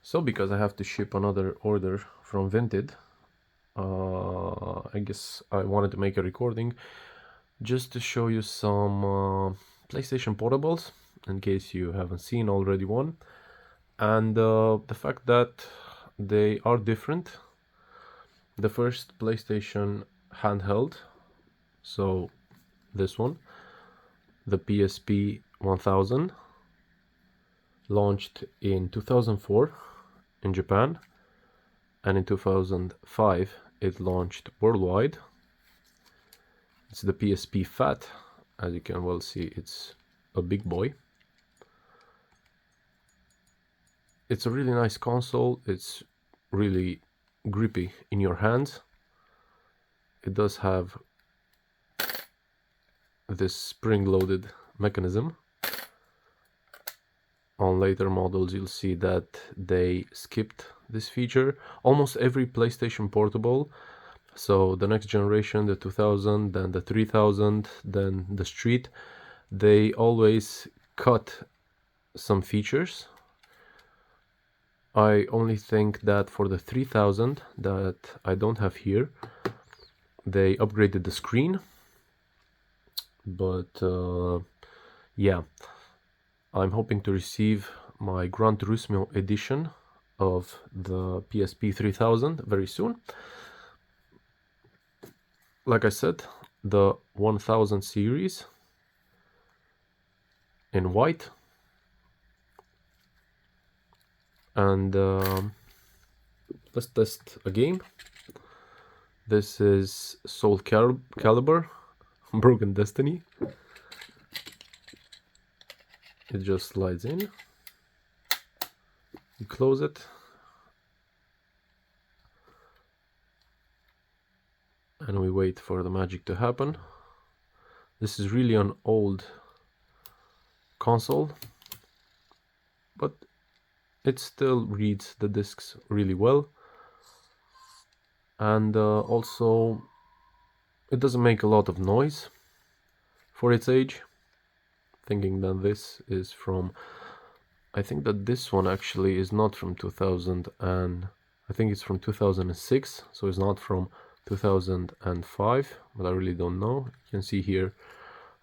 So because I have to ship another order from Vinted, I guess I wanted to make a recording just to show you some PlayStation portables in case you haven't seen already one, and the fact that they are different. The first PlayStation handheld, so this one, the PSP 1000, launched in 2004 in Japan, and in 2005 it launched worldwide. It's the PSP Fat. As you can well see, it's a big boy. It's a really nice console. It's really grippy in your hands. It does have this spring-loaded mechanism. On later models you'll see that they skipped this feature. Almost every PlayStation Portable, so the next generation, the 2000, then the 3000, then the Street, they always cut some features. I only think that for the 3000 that I don't have here, they upgraded the screen, but yeah, I'm hoping to receive my Gran Turismo edition of the PSP 3000 very soon. Like I said, the 1000 series in white, and let's test a game. This is Soul Calibur Broken Destiny. It just slides in, you close it, and we wait for the magic to happen. This is really an old console, but it still reads the discs really well, and also it doesn't make a lot of noise for its age. Thinking that this is from, I think that this one actually is not from 2000, and I think it's from 2006, so it's not from 2005, but I really don't know. You can see here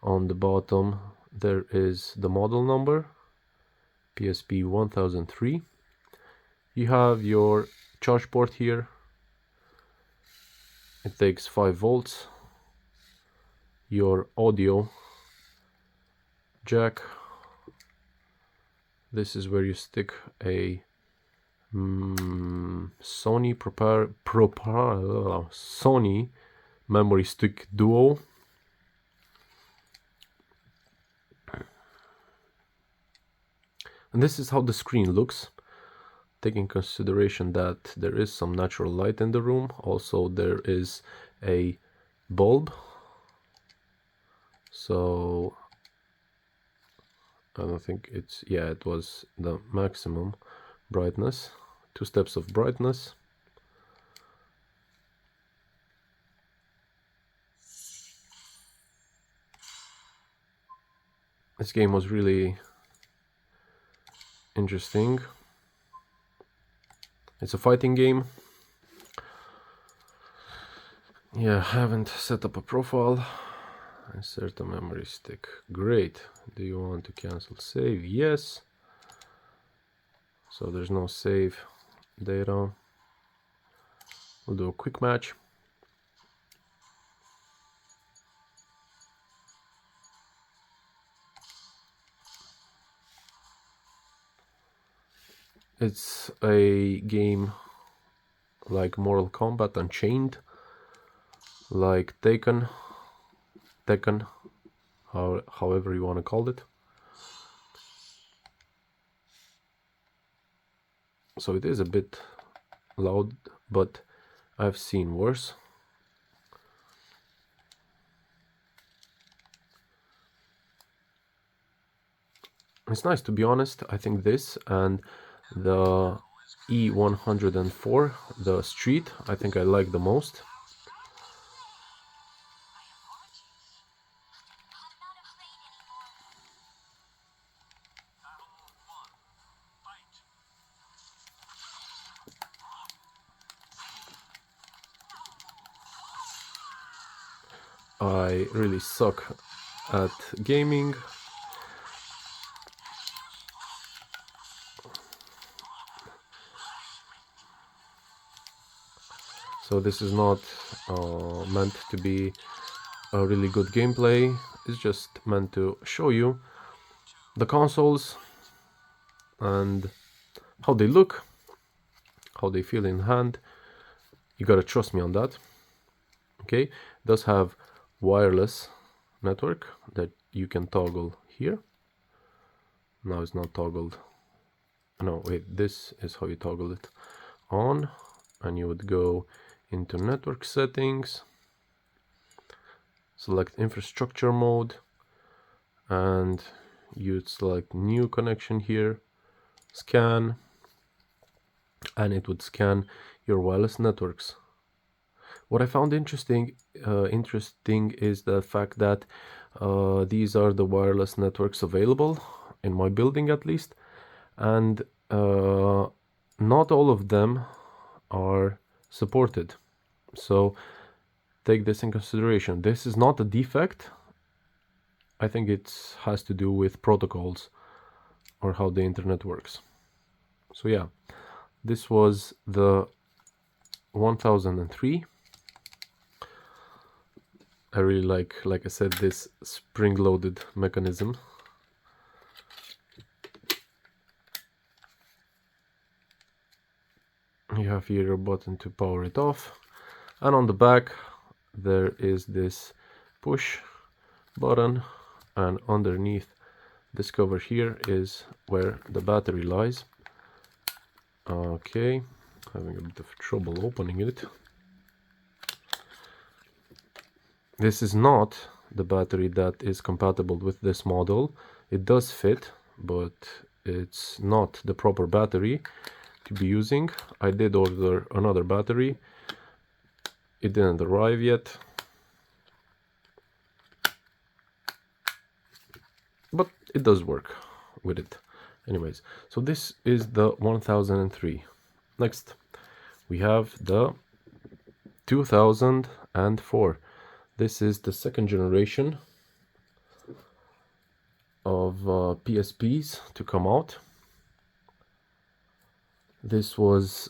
on the bottom there is the model number, PSP 1003. You have your charge port here. It takes 5 volts. Your audio jack. This is where you stick a Sony Sony memory stick duo. And this is how the screen looks, taking consideration that there is some natural light in the room. Also there is a bulb, so I don't think it's, yeah, it was the maximum brightness, 2 steps of brightness. This game was really interesting. It's a fighting game. Yeah, haven't set up a profile. Insert a memory stick. Great. Do you want to cancel save? Yes. So there's no save data. We'll do a quick match. It's a game like Mortal Kombat Unchained, like Tekken, however you want to call it. So it is a bit loud, but I've seen worse. It's nice, to be honest. I think this and the E104, the Street, I think I like the most. I really suck at gaming. So this is not meant to be a really good gameplay. It's just meant to show you the consoles and how they look, how they feel in hand. You gotta trust me on that. Okay, it does have wireless network that you can toggle here. Now it's not toggled. No, wait, this is how you toggle it on, and you would go into network settings, select infrastructure mode, and you'd select new connection here, scan, and it would scan your wireless networks. What I found interesting is the fact that these are the wireless networks available in my building, at least, and not all of them are supported. So take this in consideration. This is not a defect. I think it has to do with protocols or how the internet works. So yeah, this was the 1003. I really like I said, this spring-loaded mechanism. You have here a button to power it off, and on the back there is this push button, and underneath this cover here is where the battery lies. Okay, having a bit of trouble opening it. This is not the battery that is compatible with this model. It does fit, but it's not the proper battery to be using. I did order another battery. It didn't arrive yet, but it does work with it. Anyways, so this is the 1003. Next, we have the 2004. This is the second generation of PSPs to come out. This was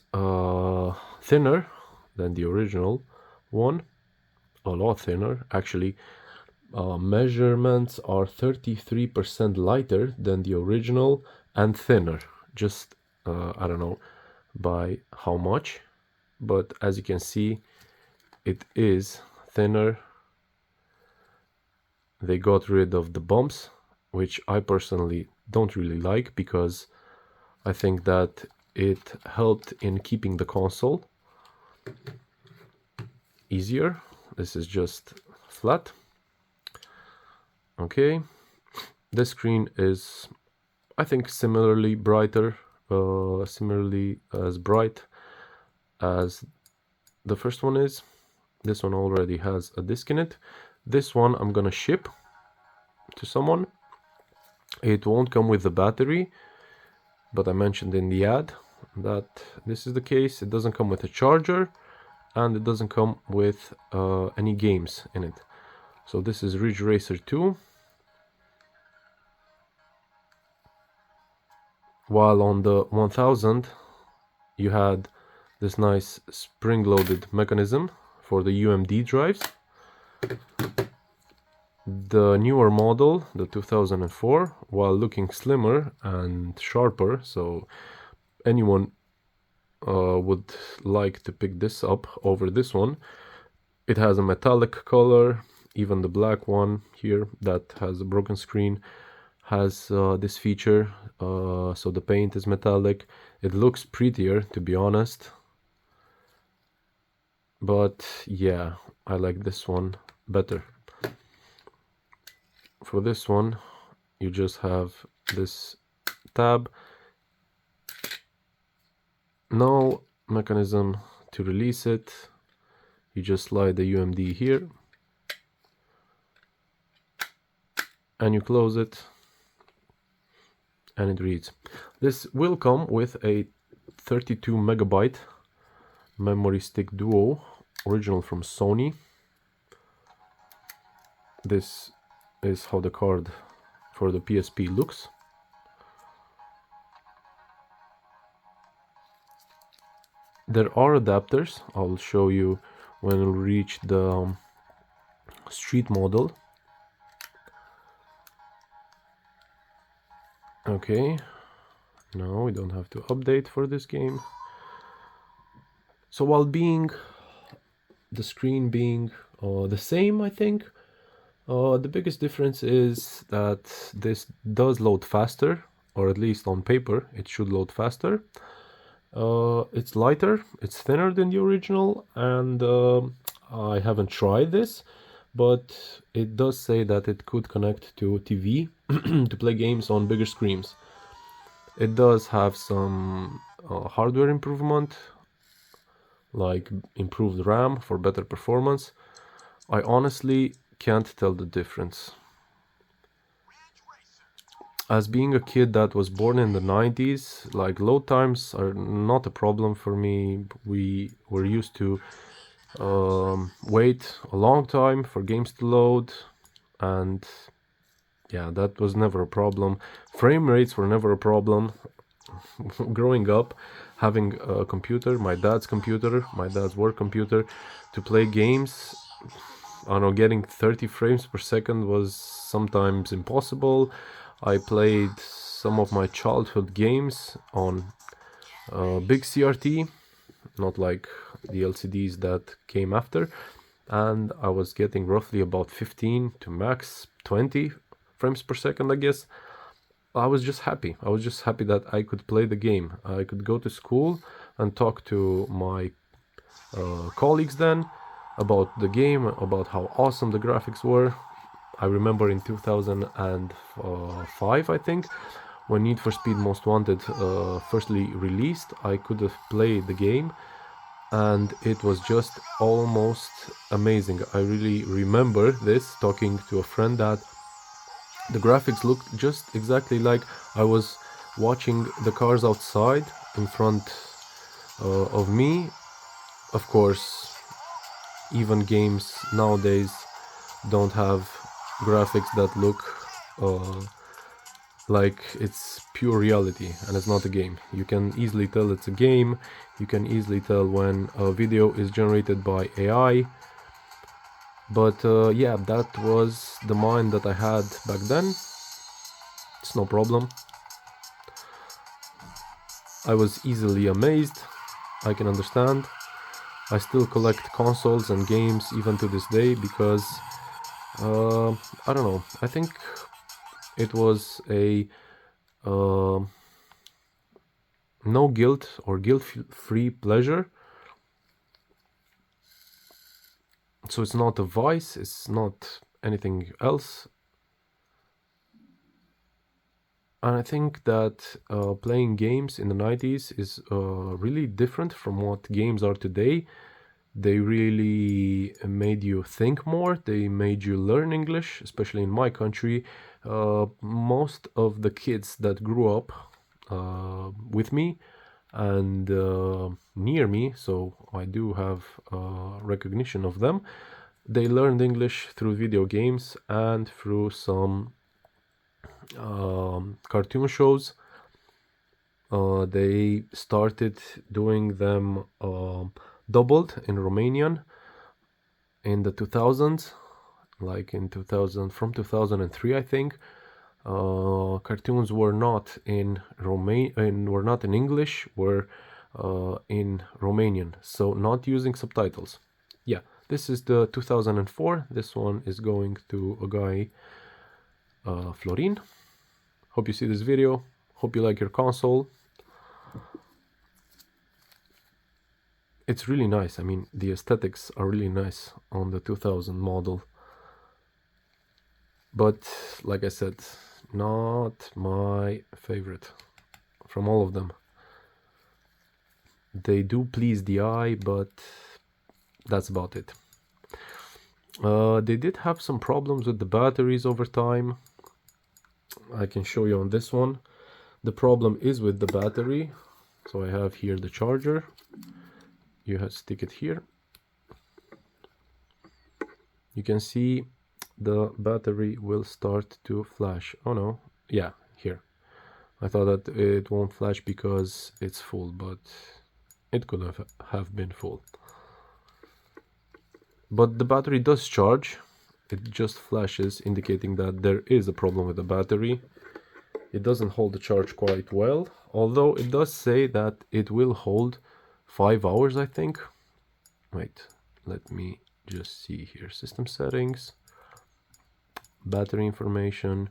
thinner than the original one, a lot thinner. Actually, measurements are 33% lighter than the original and thinner. Just, I don't know by how much, but as you can see, it is thinner. They got rid of the bumps, which I personally don't really like, because I think that it helped in keeping the console easier. This is just flat. Okay, this screen is, I think, similarly brighter, similarly as bright as the first one is. This one already has a disc in it. This one I'm gonna ship to someone. It won't come with the battery, but I mentioned in the ad that this is the case. It doesn't come with a charger, and it doesn't come with any games in it. So this is Ridge Racer 2. While on the 1000 you had this nice spring-loaded mechanism for the UMD drives. The newer model, the 2004, while looking slimmer and sharper, so anyone would like to pick this up over this one. It has a metallic color. Even the black one here that has a broken screen has this feature, so the paint is metallic. It looks prettier, to be honest, but yeah, I like this one better. For this one, you just have this tab, no mechanism to release it. You just slide the UMD here and you close it, and it reads. This will come with a 32 megabyte memory stick duo, original from Sony. This is how the card for the PSP looks. There are adapters. I'll show you when we reach the street model. Okay, no, we don't have to update for this game. So while the screen being the same, I think the biggest difference is that this does load faster, or at least on paper it should load faster. It's lighter, it's thinner than the original, and I haven't tried this, but it does say that it could connect to TV to play games on bigger screens. It does have some hardware improvement, like improved RAM for better performance. I honestly can't tell the difference. As being a kid that was born in the 90s, like load times are not a problem for me. We were used to wait a long time for games to load, and yeah, that was never a problem. Frame rates were never a problem. Growing up, having a computer, my dad's work computer, to play games, I don't know, getting 30 frames per second was sometimes impossible. I played some of my childhood games on big CRT, not like the LCDs that came after, and I was getting roughly about 15 to max 20 frames per second, I guess. I was just happy. I was just happy that I could play the game. I could go to school and talk to my colleagues then about the game, about how awesome the graphics were. I remember in 2005, I think, when Need for Speed Most Wanted firstly released, I could have played the game, and it was just almost amazing. I really remember this, talking to a friend, that the graphics looked just exactly like I was watching the cars outside in front of me. Of course, even games nowadays don't have graphics that look like it's pure reality, and it's not a game. You can easily tell it's a game. You can easily tell when a video is generated by AI. But yeah, that was the mind that I had back then. It's no problem. I was easily amazed. I can understand. I still collect consoles and games even to this day because I don't know. I think it was a no guilt or guilt-free pleasure. So it's not a vice. It's not anything else. And I think that playing games in the 90s is really different from what games are today. They really made you think more. They made you learn English, especially in my country. Most of the kids that grew up with me and near me, so I do have recognition of them, they learned English through video games and through some cartoon shows. They started doing them doubled in Romanian in the 2000s, like in 2000, from 2003, I think. Cartoons were not in were not in English, were in Romanian, so not using subtitles. Yeah, this is the 2004. This one is going to a guy, Florin. Hope you see this video. Hope you like your console. It's really nice. I mean, the aesthetics are really nice on the 2000 model. But like I said, not my favorite from all of them. They do please the eye, but that's about it. They did have some problems with the batteries over time. I can show you on this one. The problem is with the battery. So I have here the charger. You have to stick it here. You can see the battery will start to flash. Oh no, yeah, here. I thought that it won't flash because it's full, but it could have been full. But the battery does charge. It just flashes, indicating that there is a problem with the battery. It doesn't hold the charge quite well, although it does say that it will hold 5 hours, I think. Wait, let me just see here. System settings, battery information,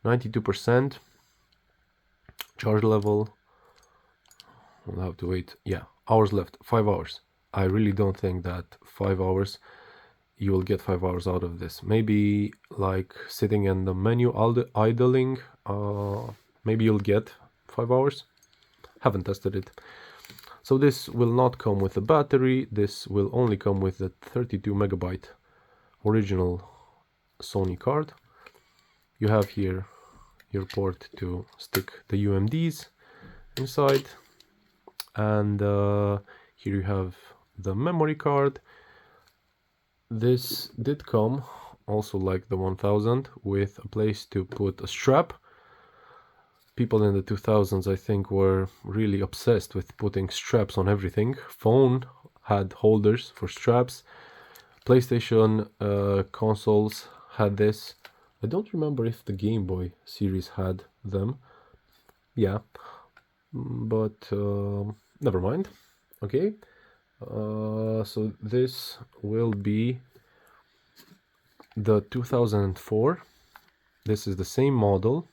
92%. Charge level, we'll have to wait. Yeah, hours left, 5 hours. I really don't think that 5 hours, you will get 5 hours out of this. Maybe like sitting in the menu idling, maybe you'll get 5 hours. Haven't tested it. So this will not come with a battery. This will only come with the 32 megabyte original Sony card. You have here your port to stick the UMDs inside, and here you have the memory card. This did come also like the 1000 with a place to put a strap. People in the 2000s, I think, were really obsessed with putting straps on everything. Phone had holders for straps. PlayStation consoles had this. I don't remember if the Game Boy series had them. Yeah, but never mind. Okay, so this will be the 2004. This is the same model,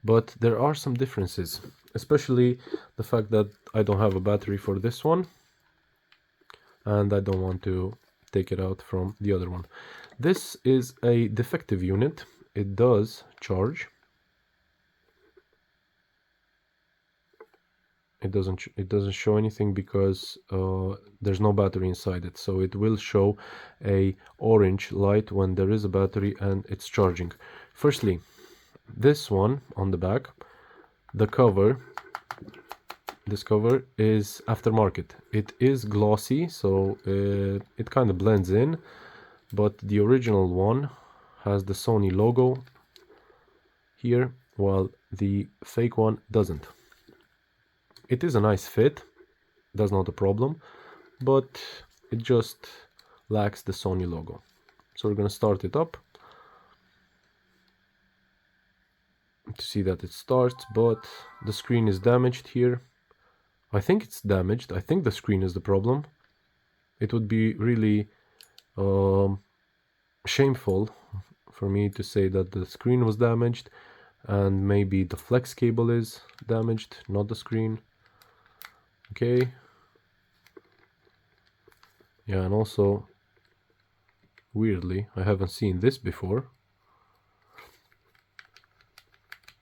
but there are some differences, especially the fact that I don't have a battery for this one, and I don't want to take it out from the other one. This is a defective unit. It does charge. It doesn't show anything because there's no battery inside it, so it will show a orange light when there is a battery and it's charging. Firstly, this one on the back, the cover, this cover is aftermarket. It is glossy, so it kind of blends in, but the original one has the Sony logo here, while the fake one doesn't. It is a nice fit, that's not a problem, but it just lacks the Sony logo. So we're gonna start it up to see that it starts, but the screen is damaged here. I think it's damaged. I think the screen is the problem. It would be really shameful for me to say that the screen was damaged, and maybe the flex cable is damaged, not the screen. Okay. Yeah, and also, weirdly, I haven't seen this before.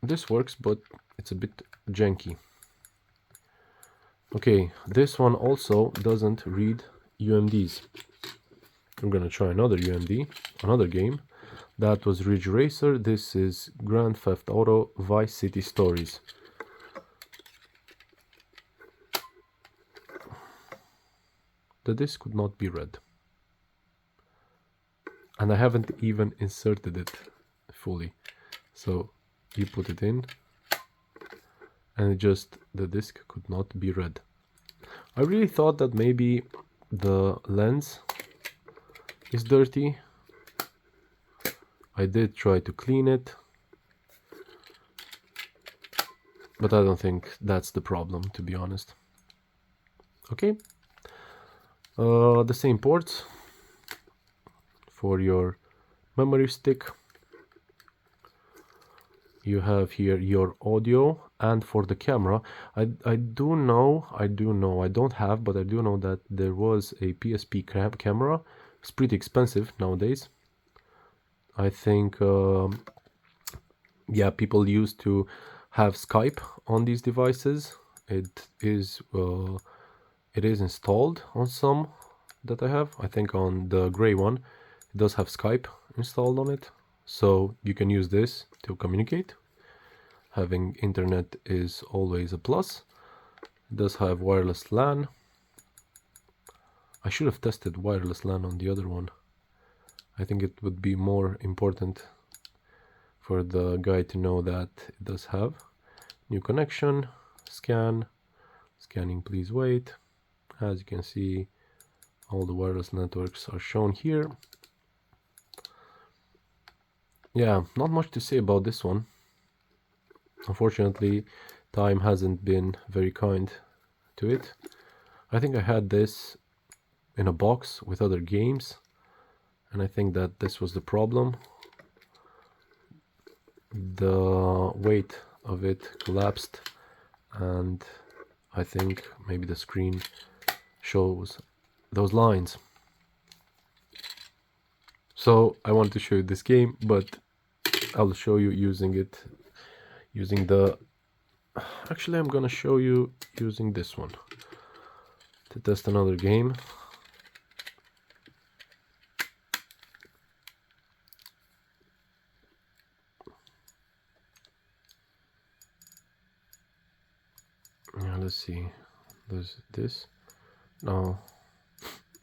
This works, but it's a bit janky. Okay, this one also doesn't read UMDs. I'm gonna try another UMD, another game. That was Ridge Racer. This is Grand Theft Auto Vice City Stories. The disc could not be read. And I haven't even inserted it fully. So you put it in, and the disc could not be read. I really thought that maybe the lens is dirty. I did try to clean it, but I don't think that's the problem, to be honest. Okay, the same ports for your memory stick. You have here your audio, and for the camera, I do know, I don't have, but I do know that there was a PSP camera. It's pretty expensive nowadays. I think, yeah, people used to have Skype on these devices. It is installed on some that I have. I think on the gray one, it does have Skype installed on it. So you can use this to communicate. Having internet is always a plus. It does have wireless LAN. I should have tested wireless LAN on the other one. I think it would be more important for the guy to know that it does have new connection, scanning, please wait. As you can see, all the wireless networks are shown here. Yeah, not much to say about this one. Unfortunately, time hasn't been very kind to it. I think I had this in a box with other games, and I think that this was the problem. The weight of it collapsed, and I think maybe the screen shows those lines. So I want to show you this game, but I'll show you using the actually I'm gonna show you using this one to test another game. Yeah, let's see. There's this. No,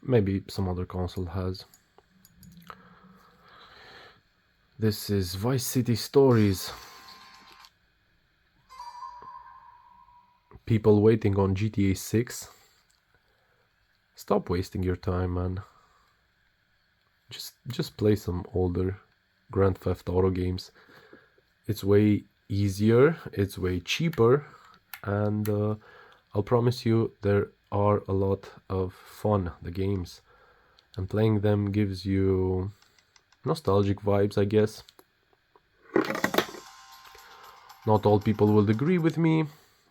maybe some other console has. This is Vice City Stories. People waiting on GTA 6. Stop wasting your time, man. Just play some older Grand Theft Auto games. It's way easier, it's way cheaper, and I'll promise you there are a lot of fun, the games, and playing them gives you nostalgic vibes, I guess. Not all people will agree with me,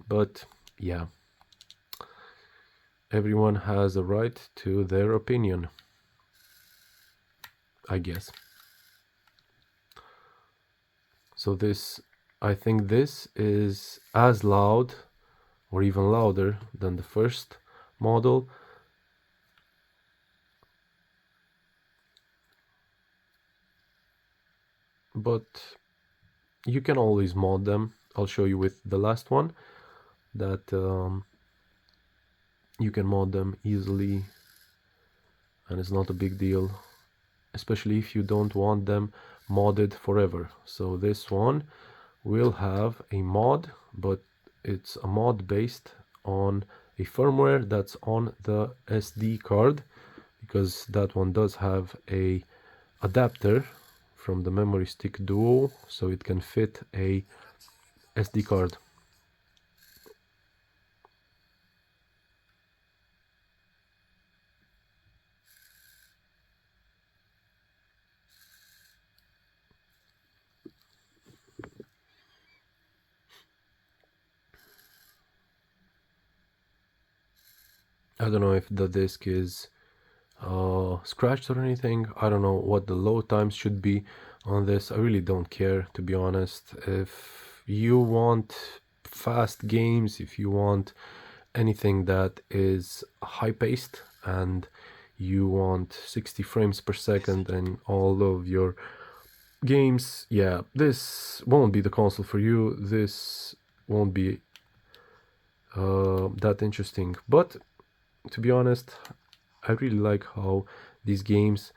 but yeah, everyone has a right to their opinion, I guess. So I think this is as loud or even louder than the first model. But you can always mod them. I'll show you with the last one that you can mod them easily, and it's not a big deal, especially if you don't want them modded forever. So this one will have a mod, but it's a mod based on a firmware that's on the SD card, because that one does have a adapter from the memory stick duo, so it can fit a SD card. I don't know if the disk is scratched or anything. I don't know what the load times should be on this. I really don't care, to be honest. If you want fast games, if you want anything that is high paced, and you want 60 frames per second and all of your games, yeah, this won't be the console for you. This won't be that interesting. But to be honest, I really like how these games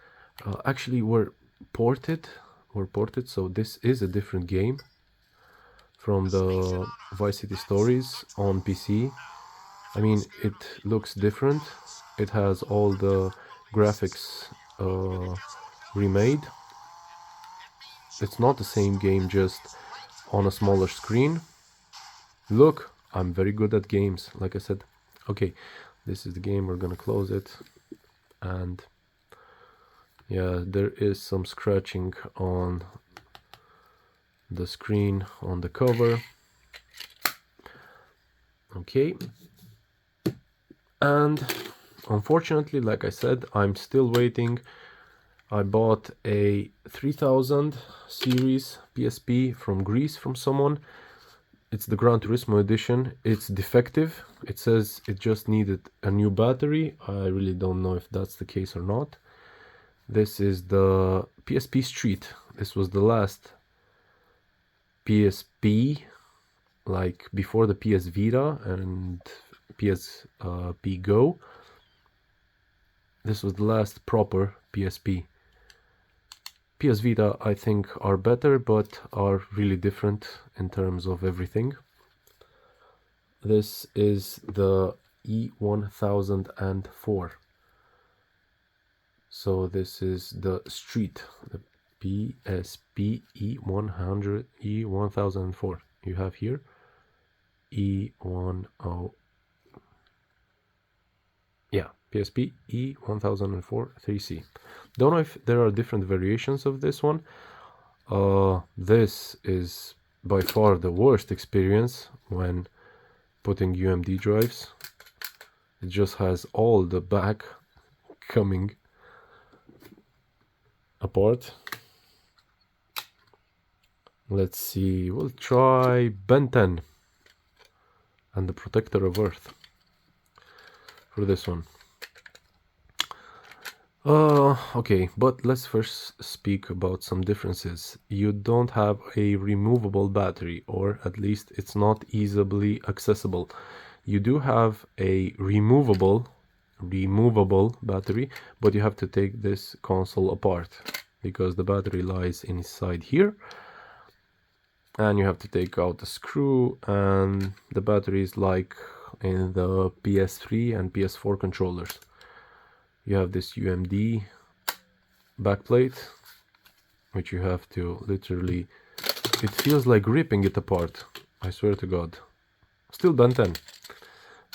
actually were ported. So this is a different game from the Vice City Stories on PC. I mean, it looks different. It has all the graphics remade. It's not the same game, just on a smaller screen. Look, I'm very good at games, like I said. Okay, this is the game. We're gonna close it. And yeah, there is some scratching on the screen on the cover. Okay, and unfortunately, like I said, I'm still waiting. I bought a 3000 series PSP from Greece from someone. It's the Gran Turismo edition. It's defective. It says it just needed a new battery. I really don't know if that's the case or not. This is the PSP Street. This was the last PSP, like before the PS Vita and PSP Go. This was the last proper PSP. PS Vita, I think, are better, but are really different in terms of everything. This is the E1004. So this is the Street, the PSP E100 E1004. You have here E10, yeah, PSP E1004 3C. Don't know if there are different variations of this one. This is by far the worst experience when putting UMD drives. It just has all the back coming apart. Let's see, we'll try Ben 10 and the Protector of Earth for this one. Okay, but let's first speak about some differences. You don't have a removable battery, or at least it's not easily accessible. You do have a removable battery, but you have to take this console apart because the battery lies inside here, and you have to take out the screw, and the battery is like in the PS3 and PS4 controllers. You have this UMD backplate, which you have to literally, it feels like ripping it apart, I swear to God. Still Ben 10.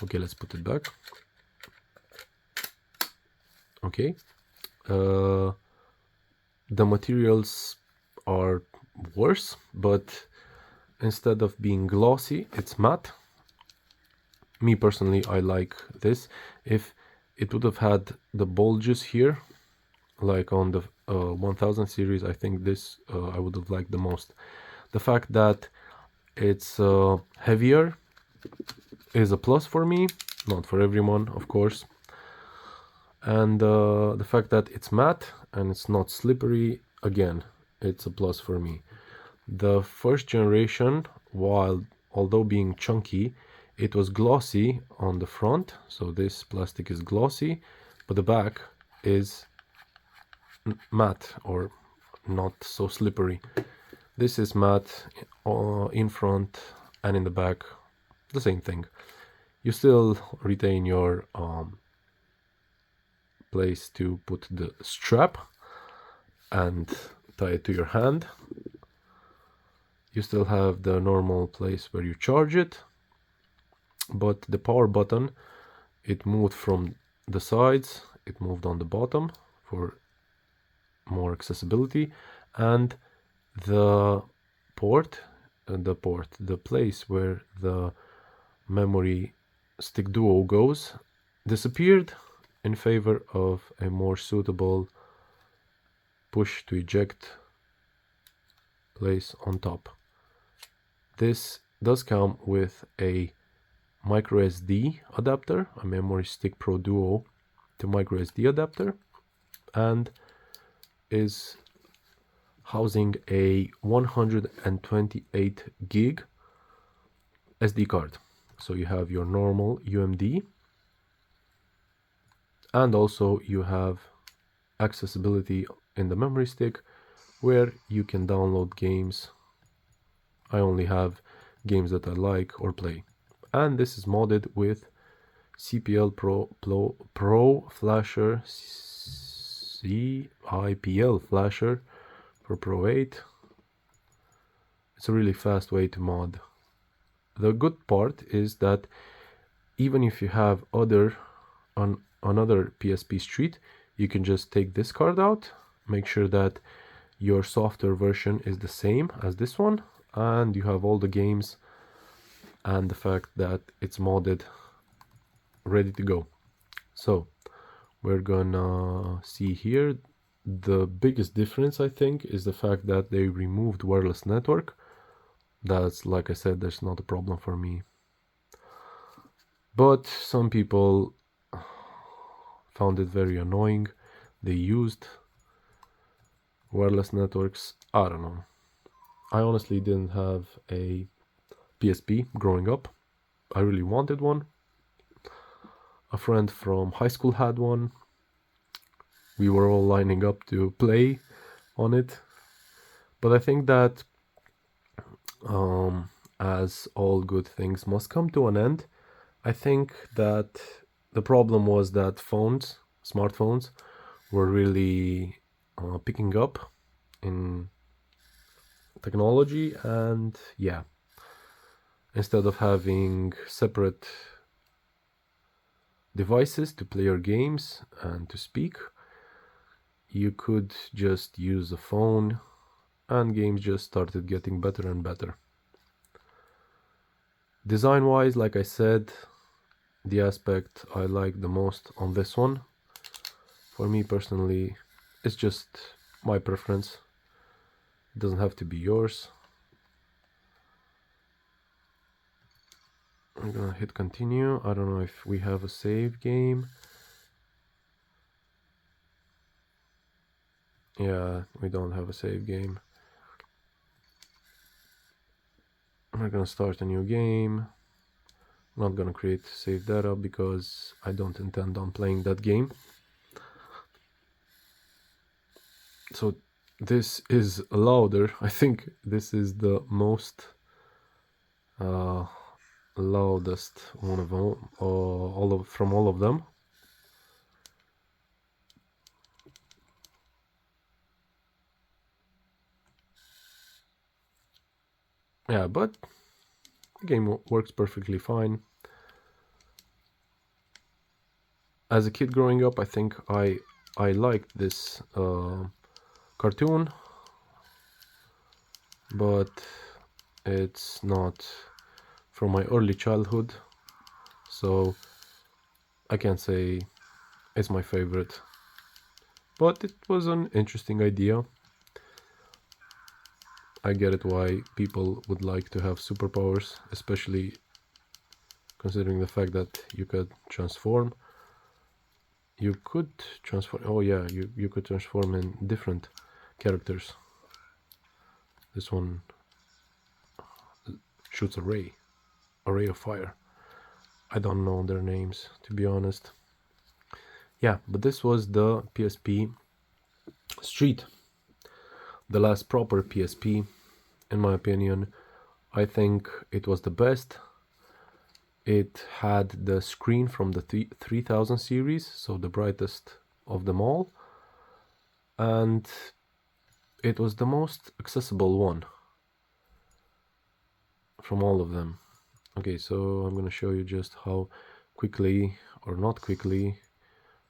Okay, let's put it back. Okay, the materials are worse, but instead of being glossy, it's matte. Me personally, I like this. If it would have had the bulges here, like on the 1000 series, I think this I would have liked the most. The fact that it's heavier is a plus for me, not for everyone, of course. And the fact that it's matte and it's not slippery, again, it's a plus for me. The first generation, although being chunky, it was glossy on the front, so this plastic is glossy, but the back is matte or not so slippery. This is matte in front and in the back, the same thing. You still retain your place to put the strap and tie it to your hand. You still have the normal place where you charge it, but the power button, it moved from the sides, it moved on the bottom for more accessibility, and the the place where the memory stick duo goes disappeared in favor of a more suitable push to eject place on top. This does come with a micro SD adapter, a Memory Stick Pro Duo to micro SD adapter, and is housing a 128 gig SD card. So you have your normal UMD, and also you have accessibility in the memory stick where you can download games. I only have games that I like or play. And this is modded with CPL Pro Flasher, CIPL Flasher for Pro 8. It's a really fast way to mod. The good part is that even if you have another PSP Street, you can just take this card out, make sure that your software version is the same as this one, and you have all the games and the fact that it's modded ready to go. So we're gonna see here the biggest difference, I think, is the fact that they removed wireless network. That's, like I said, that's not a problem for me, but some people found it very annoying. They used wireless networks. I don't know. I honestly didn't have a PSP growing up. I really wanted one. A friend from high school had one. We were all lining up to play on it. But I think that as all good things must come to an end, I think that the problem was that smartphones, were really picking up in technology, and yeah, instead of having separate devices to play your games and to speak, you could just use a phone, and games just started getting better and better. Design wise, like I said, the aspect I like the most on this one, for me personally, it's just my preference. It doesn't have to be yours. I'm gonna hit continue. I don't know if we have a save game. Yeah, we don't have a save game. I'm gonna start a new game. I'm not gonna create save data because I don't intend on playing that game. So this is louder. I think this is the most loudest one of them, from all of them. Yeah, but the game works perfectly fine. As a kid growing up, I think I liked this cartoon, but it's not from my early childhood, so I can't say it's my favorite. But it was an interesting idea. I get it why people would like to have superpowers, especially considering the fact that you could transform. You could transform. Oh yeah, you could transform in different characters. This one shoots a ray of fire. I don't know their names, to be honest. Yeah, but this was the PSP Street, the last proper PSP, in my opinion. I think it was the best. It had the screen from the 3000 series, so the brightest of them all, and it was the most accessible one from all of them. Okay, so I'm gonna show you just how quickly or not quickly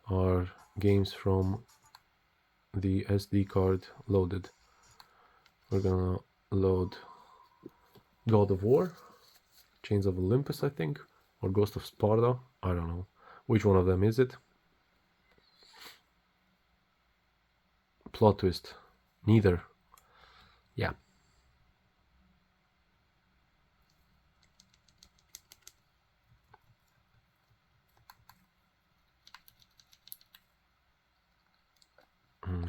are games from the SD card loaded. We're gonna load God of War, Chains of Olympus, I think, or Ghost of Sparta. I don't know which one of them is it. Plot twist, neither. Yeah.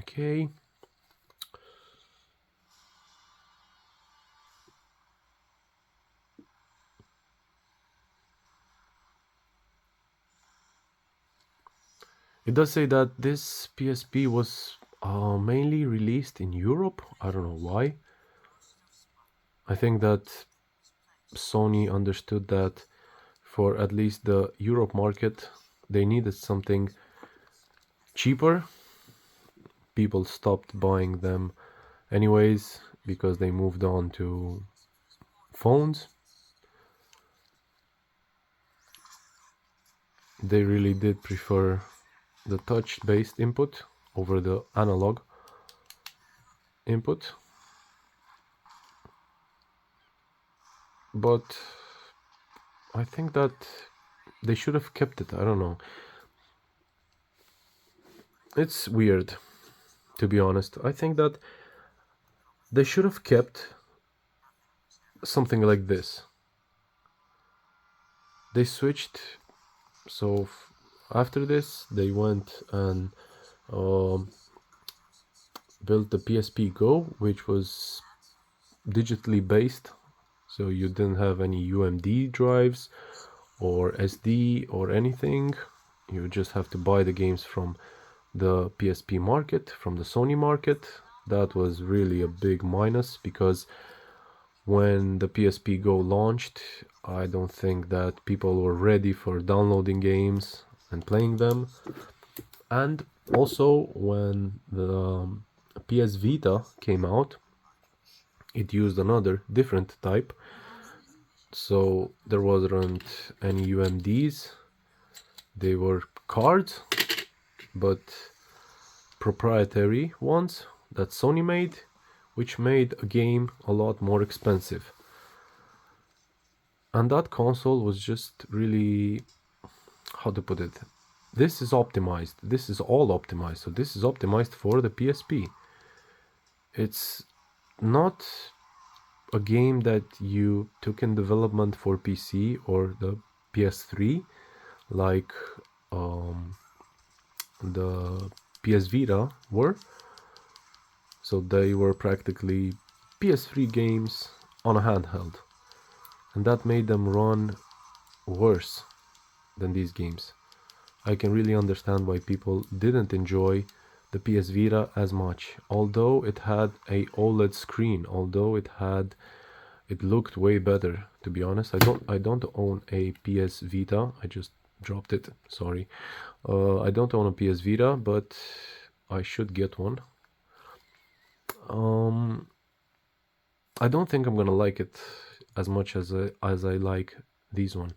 Okay. It does say that this PSP was mainly released in Europe. I don't know why. I think that Sony understood that for at least the Europe market, they needed something cheaper. People stopped buying them anyways because they moved on to phones. They really did prefer the touch-based input over the analog input. But I think that they should have kept it. I don't know. It's weird, to be honest. I think that they should have kept something like this. They switched, so after this, they went and built the PSP Go, which was digitally based, so you didn't have any UMD drives or SD or anything. You just have to buy the games from the PSP market, from the Sony market. That was really a big minus, because when the PSP Go launched, I don't think that people were ready for downloading games and playing them. And also when the PS Vita came out, it used another different type. So there wasn't any UMDs. They were cards, but proprietary ones that Sony made, which made a game a lot more expensive. And that console was just really, how to put it, this is optimized, this is all optimized, so this is optimized for the PSP. It's not a game that you took in development for PC or the PS3 like the PS Vita were. So they were practically PS3 games on a handheld, and that made them run worse than these games. I can really understand why people didn't enjoy the PS Vita as much, although it had a OLED screen, although it looked way better, to be honest. I don't own a PS Vita. I just dropped it, sorry. I don't own a PS Vita, but I should get one. I don't think I'm gonna like it as much as I like this one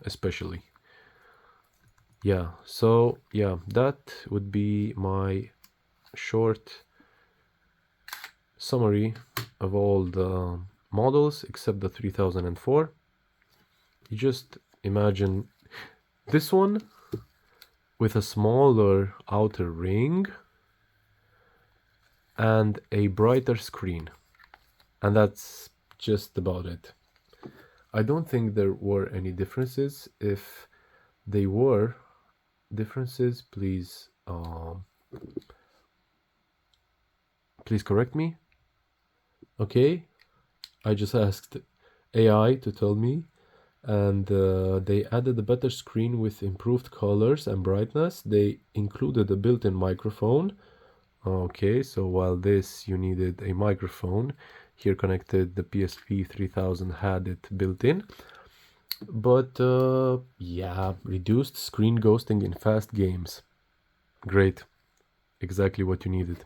especially. Yeah, so yeah, that would be my short summary of all the models except the 3004. You just imagine this one with a smaller outer ring and a brighter screen, and that's just about it. I don't think there were any differences. If they were differences, please correct me. Okay, I just asked AI to tell me, and they added a better screen with improved colors and brightness. They included a built-in microphone. Okay, so while this you needed a microphone, here connected the PSP 3000 had it built in. But yeah, reduced screen ghosting in fast games. Great, exactly what you needed.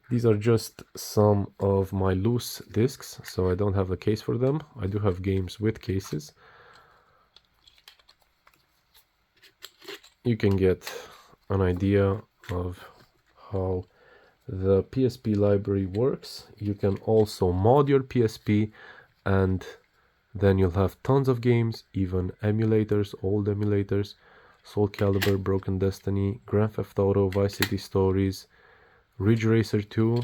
These are just some of my loose discs, so I don't have a case for them. I do have games with cases. You can get an idea of how the PSP library works. You can also mod your PSP, and then you'll have tons of games, even emulators, old emulators, Soul Calibur, Broken Destiny, Grand Theft Auto, Vice City Stories, Ridge Racer 2.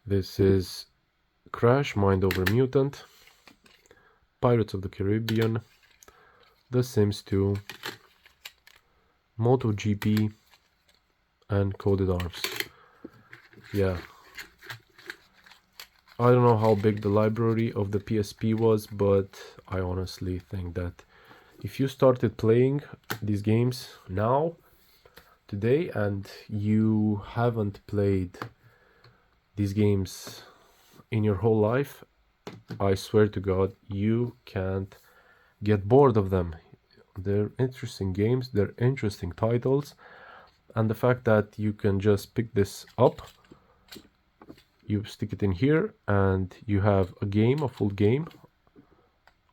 This is Crash, Mind Over Mutant, Pirates of the Caribbean, The Sims 2, MotoGP, and Coded Arms. Yeah. I don't know how big the library of the PSP was, but I honestly think that if you started playing these games now, today, and you haven't played these games in your whole life, I swear to God, you can't get bored of them. They're interesting games, they're interesting titles, and the fact that you can just pick this up, you stick it in here, and you have a game, a full game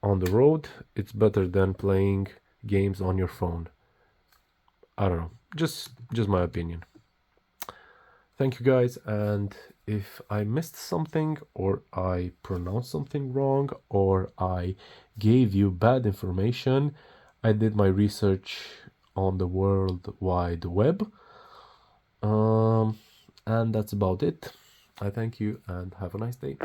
on the road, it's better than playing games on your phone. I don't know, just my opinion. Thank you guys, and if I missed something, or I pronounced something wrong, or I gave you bad information, I did my research on the World Wide Web. And that's about it. I thank you and have a nice day.